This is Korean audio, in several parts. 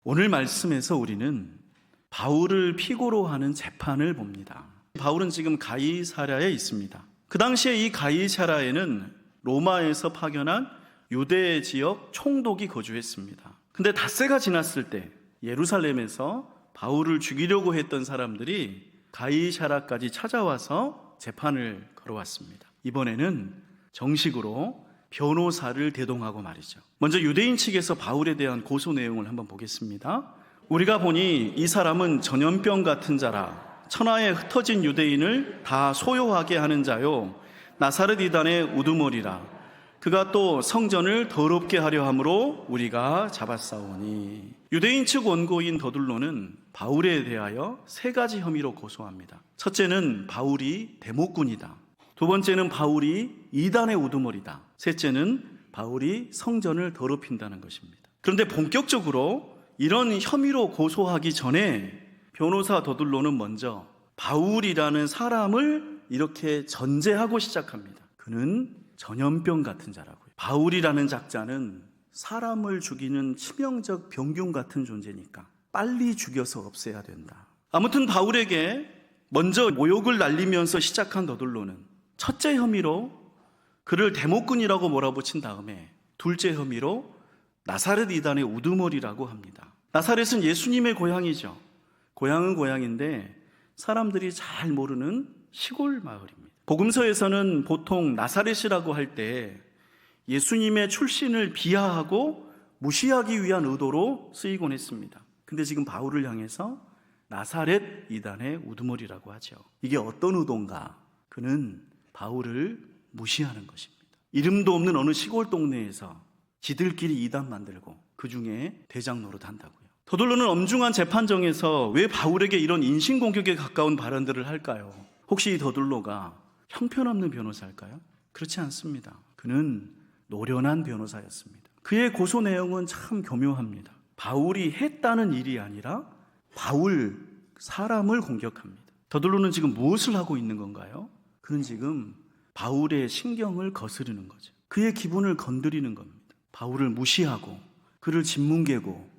오늘 말씀에서 우리는 바울을 피고로 하는 재판을 봅니다. 바울은 지금 가이사랴에 있습니다. 그 당시에 이 가이사랴에는 로마에서 파견한 유대 지역 총독이 거주했습니다. 근데 닷새가 지났을 때 예루살렘에서 바울을 죽이려고 했던 사람들이 가이사랴까지 찾아와서 재판을 걸어왔습니다. 이번에는 정식으로 변호사를 대동하고 말이죠. 먼저 유대인 측에서 바울에 대한 고소 내용을 한번 보겠습니다. 우리가 보니 이 사람은 전염병 같은 자라 천하에 흩어진 유대인을 다 소요하게 하는 자요 나사렛 이단의 우두머리라. 그가 또 성전을 더럽게 하려 함으로 우리가 잡았사오니. 유대인 측 원고인 더둘로는 바울에 대하여 세 가지 혐의로 고소합니다. 첫째는 바울이 대목꾼이다. 두 번째는 바울이 이단의 우두머리다. 셋째는 바울이 성전을 더럽힌다는 것입니다. 그런데 본격적으로 이런 혐의로 고소하기 전에 변호사 더둘로는 먼저 바울이라는 사람을 이렇게 전제하고 시작합니다. 그는 전염병 같은 자라고요. 바울이라는 작자는 사람을 죽이는 치명적 병균 같은 존재니까 빨리 죽여서 없애야 된다. 아무튼 바울에게 먼저 모욕을 날리면서 시작한 더둘로는 첫째 혐의로 그를 대목꾼이라고 몰아붙인 다음에 둘째 혐의로 나사렛 이단의 우두머리라고 합니다. 나사렛은 예수님의 고향이죠. 고향은 고향인데 사람들이 잘 모르는 시골 마을입니다. 복음서에서는 보통 나사렛이라고 할 때 예수님의 출신을 비하하고 무시하기 위한 의도로 쓰이곤 했습니다. 근데 지금 바울을 향해서 나사렛 이단의 우두머리라고 하죠. 이게 어떤 의도인가? 그는 바울을 무시하는 것입니다. 이름도 없는 어느 시골 동네에서 지들끼리 이단 만들고 그 중에 대장 노릇한다고요. 더둘로는 엄중한 재판정에서 왜 바울에게 이런 인신공격에 가까운 발언들을 할까요? 혹시 이 더둘로가 형편없는 변호사일까요? 그렇지 않습니다. 그는 노련한 변호사였습니다. 그의 고소 내용은 참 교묘합니다. 바울이 했다는 일이 아니라 바울 사람을 공격합니다. 더둘로는 지금 무엇을 하고 있는 건가요? 그는 지금 바울의 신경을 거스르는 거죠. 그의 기분을 건드리는 겁니다. 바울을 무시하고 그를 짓뭉개고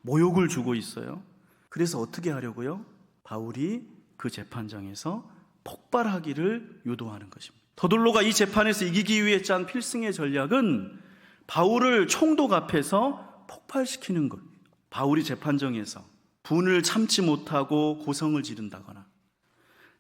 모욕을 주고 있어요. 그래서 어떻게 하려고요? 바울이 그 재판장에서 폭발하기를 유도하는 것입니다. 더둘로가 이 재판에서 이기기 위해 짠 필승의 전략은 바울을 총독 앞에서 폭발시키는 거예요. 바울이 재판정에서 분을 참지 못하고 고성을 지른다거나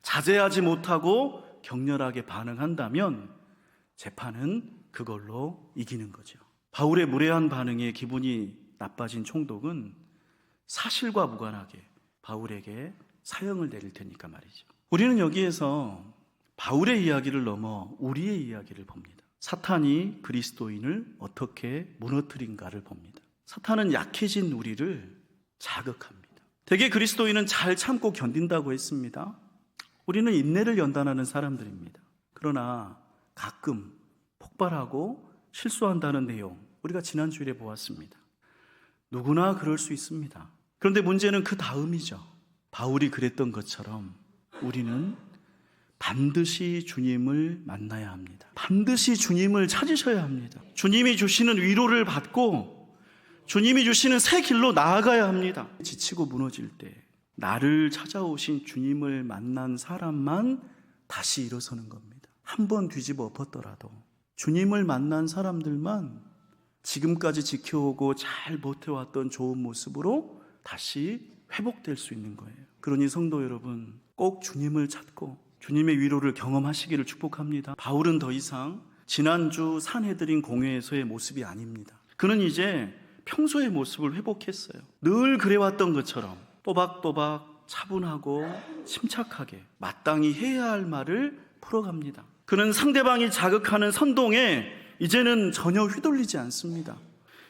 자제하지 못하고 격렬하게 반응한다면 재판은 그걸로 이기는 거죠. 바울의 무례한 반응에 기분이 나빠진 총독은 사실과 무관하게 바울에게 사형을 내릴 테니까 말이죠. 우리는 여기에서 바울의 이야기를 넘어 우리의 이야기를 봅니다. 사탄이 그리스도인을 어떻게 무너뜨린가를 봅니다. 사탄은 약해진 우리를 자극합니다. 대개 그리스도인은 잘 참고 견딘다고 했습니다. 우리는 인내를 연단하는 사람들입니다. 그러나 가끔 폭발하고 실수한다는 내용 우리가 지난 주일에 보았습니다. 누구나 그럴 수 있습니다. 그런데 문제는 그 다음이죠. 바울이 그랬던 것처럼 우리는 반드시 주님을 만나야 합니다. 반드시 주님을 찾으셔야 합니다. 주님이 주시는 위로를 받고 주님이 주시는 새 길로 나아가야 합니다. 지치고 무너질 때 나를 찾아오신 주님을 만난 사람만 다시 일어서는 겁니다. 한 번 뒤집어 엎었더라도 주님을 만난 사람들만 지금까지 지켜오고 잘 버텨왔던 좋은 모습으로 다시 회복될 수 있는 거예요. 그러니 성도 여러분, 꼭 주님을 찾고 주님의 위로를 경험하시기를 축복합니다. 바울은 더 이상 지난주 산헤드린 공회에서의 모습이 아닙니다. 그는 이제 평소의 모습을 회복했어요. 늘 그래왔던 것처럼 또박또박 차분하고 침착하게 마땅히 해야 할 말을 풀어갑니다. 그는 상대방이 자극하는 선동에 이제는 전혀 휘둘리지 않습니다.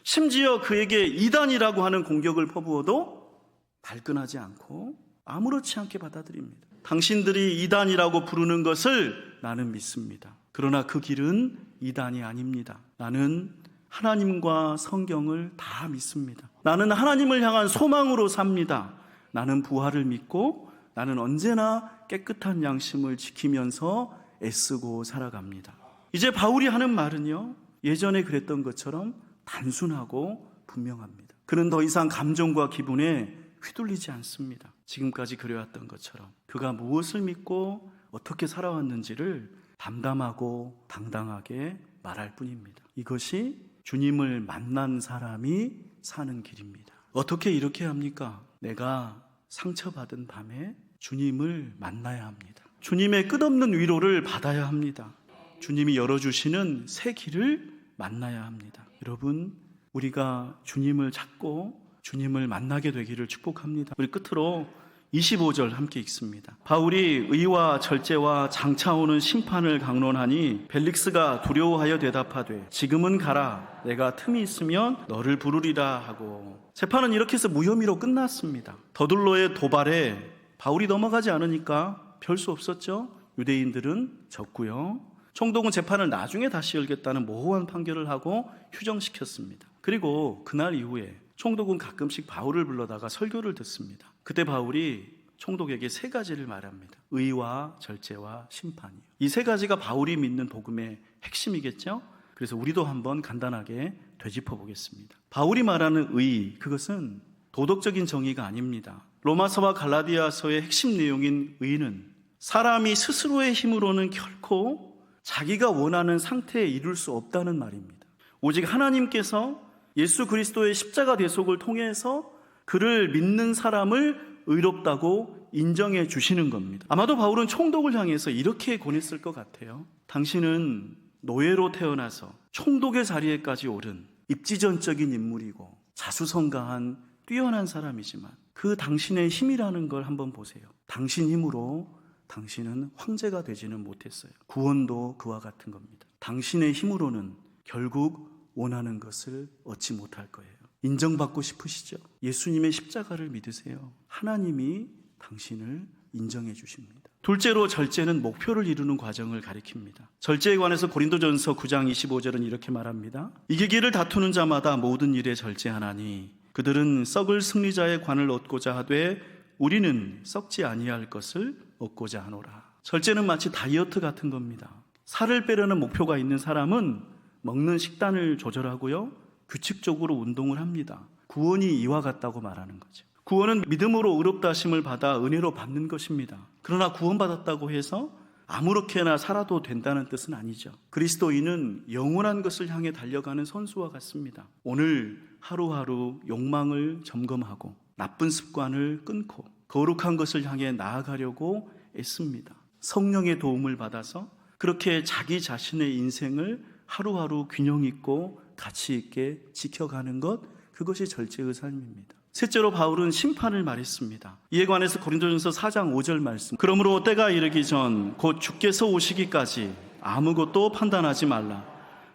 심지어 그에게 이단이라고 하는 공격을 퍼부어도 발끈하지 않고 아무렇지 않게 받아들입니다. 당신들이 이단이라고 부르는 것을 나는 믿습니다. 그러나 그 길은 이단이 아닙니다. 나는 하나님과 성경을 다 믿습니다. 나는 하나님을 향한 소망으로 삽니다. 나는 부활을 믿고 나는 언제나 깨끗한 양심을 지키면서 애쓰고 살아갑니다. 이제 바울이 하는 말은요, 예전에 그랬던 것처럼 단순하고 분명합니다. 그는 더 이상 감정과 기분에 휘둘리지 않습니다. 지금까지 그래왔던 것처럼 그가 무엇을 믿고 어떻게 살아왔는지를 담담하고 당당하게 말할 뿐입니다. 이것이 주님을 만난 사람이 사는 길입니다. 어떻게 이렇게 합니까? 내가 상처받은 밤에 주님을 만나야 합니다. 주님의 끝없는 위로를 받아야 합니다. 주님이 열어주시는 새 길을 만나야 합니다. 여러분, 우리가 주님을 찾고 주님을 만나게 되기를 축복합니다. 우리 끝으로 25절 함께 읽습니다. 바울이 의와 절제와 장차 오는 심판을 강론하니 벨릭스가 두려워하여 대답하되 지금은 가라. 내가 틈이 있으면 너를 부르리라 하고. 재판은 이렇게 해서 무혐의로 끝났습니다. 더둘로의 도발에 바울이 넘어가지 않으니까 별 수 없었죠. 유대인들은 졌고요. 총독은 재판을 나중에 다시 열겠다는 모호한 판결을 하고 휴정시켰습니다. 그리고 그날 이후에 총독은 가끔씩 바울을 불러다가 설교를 듣습니다. 그때 바울이 총독에게 세 가지를 말합니다. 의와 절제와 심판이요. 이 세 가지가 바울이 믿는 복음의 핵심이겠죠. 그래서 우리도 한번 간단하게 되짚어 보겠습니다. 바울이 말하는 의, 그것은 도덕적인 정의가 아닙니다. 로마서와 갈라디아서의 핵심 내용인 의는 사람이 스스로의 힘으로는 결코 자기가 원하는 상태에 이룰 수 없다는 말입니다. 오직 하나님께서 예수 그리스도의 십자가 대속을 통해서 그를 믿는 사람을 의롭다고 인정해 주시는 겁니다. 아마도 바울은 총독을 향해서 이렇게 권했을 것 같아요. 당신은 노예로 태어나서 총독의 자리에까지 오른 입지전적인 인물이고 자수성가한 뛰어난 사람이지만 그 당신의 힘이라는 걸 한번 보세요. 당신 힘으로 당신은 황제가 되지는 못했어요. 구원도 그와 같은 겁니다. 당신의 힘으로는 결국 원하는 것을 얻지 못할 거예요. 인정받고 싶으시죠? 예수님의 십자가를 믿으세요. 하나님이 당신을 인정해 주십니다. 둘째로 절제는 목표를 이루는 과정을 가리킵니다. 절제에 관해서 고린도전서 9장 25절은 이렇게 말합니다. 이기기를 다투는 자마다 모든 일에 절제하나니 그들은 썩을 승리자의 관을 얻고자 하되 우리는 썩지 아니할 것을 얻고자 하노라. 절제는 마치 다이어트 같은 겁니다. 살을 빼려는 목표가 있는 사람은 먹는 식단을 조절하고요, 규칙적으로 운동을 합니다. 구원이 이와 같다고 말하는 거죠. 구원은 믿음으로 의롭다 하심을 받아 은혜로 받는 것입니다. 그러나 구원받았다고 해서 아무렇게나 살아도 된다는 뜻은 아니죠. 그리스도인은 영원한 것을 향해 달려가는 선수와 같습니다. 오늘 하루하루 욕망을 점검하고 나쁜 습관을 끊고 거룩한 것을 향해 나아가려고 애씁니다. 성령의 도움을 받아서 그렇게 자기 자신의 인생을 하루하루 균형 있고 가치 있게 지켜가는 것, 그것이 절제의 삶입니다. 셋째로 바울은 심판을 말했습니다. 이에 관해서 고린도전서 4장 5절 말씀. 그러므로 때가 이르기 전 곧 주께서 오시기까지 아무것도 판단하지 말라.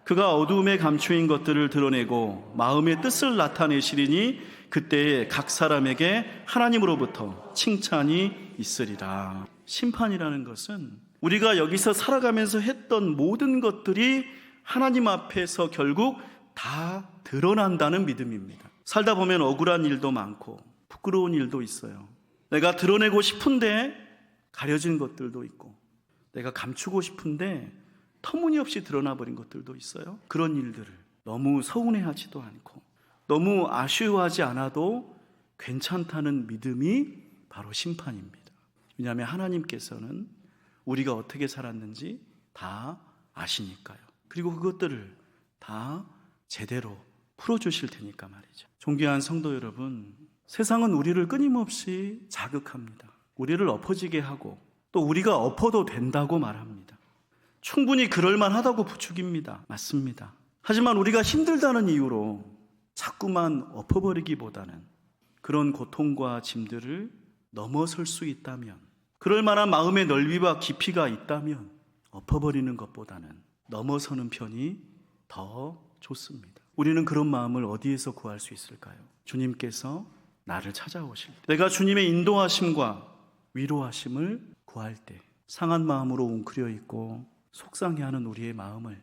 그가 어두움에 감추인 것들을 드러내고 마음의 뜻을 나타내시리니 그때에 각 사람에게 하나님으로부터 칭찬이 있으리라. 심판이라는 것은 우리가 여기서 살아가면서 했던 모든 것들이 하나님 앞에서 결국 다 드러난다는 믿음입니다. 살다 보면 억울한 일도 많고 부끄러운 일도 있어요. 내가 드러내고 싶은데 가려진 것들도 있고, 내가 감추고 싶은데 터무니없이 드러나 버린 것들도 있어요. 그런 일들을 너무 서운해하지도 않고 너무 아쉬워하지 않아도 괜찮다는 믿음이 바로 심판입니다. 왜냐하면 하나님께서는 우리가 어떻게 살았는지 다 아시니까요. 그리고 그것들을 다 제대로 풀어주실 테니까 말이죠. 존귀한 성도 여러분, 세상은 우리를 끊임없이 자극합니다. 우리를 엎어지게 하고 또 우리가 엎어도 된다고 말합니다. 충분히 그럴만하다고 부추깁니다. 맞습니다. 하지만 우리가 힘들다는 이유로 자꾸만 엎어버리기보다는 그런 고통과 짐들을 넘어설 수 있다면, 그럴 만한 마음의 넓이와 깊이가 있다면 엎어버리는 것보다는 넘어서는 편이 더 좋습니다. 우리는 그런 마음을 어디에서 구할 수 있을까요? 주님께서 나를 찾아오실 때, 내가 주님의 인도하심과 위로하심을 구할 때, 상한 마음으로 웅크려 있고 속상해하는 우리의 마음을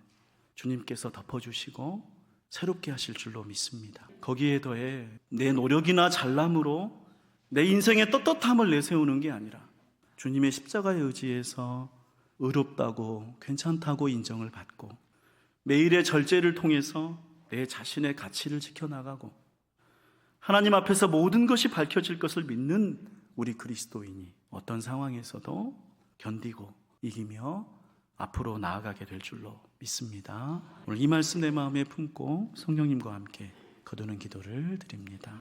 주님께서 덮어주시고 새롭게 하실 줄로 믿습니다. 거기에 더해 내 노력이나 잘남으로 내 인생의 떳떳함을 내세우는 게 아니라 주님의 십자가에 의지해서 의롭다고 괜찮다고 인정을 받고 매일의 절제를 통해서 내 자신의 가치를 지켜나가고 하나님 앞에서 모든 것이 밝혀질 것을 믿는 우리 그리스도인이 어떤 상황에서도 견디고 이기며 앞으로 나아가게 될 줄로 믿습니다. 오늘 이 말씀 내 마음에 품고 성령님과 함께 거두는 기도를 드립니다.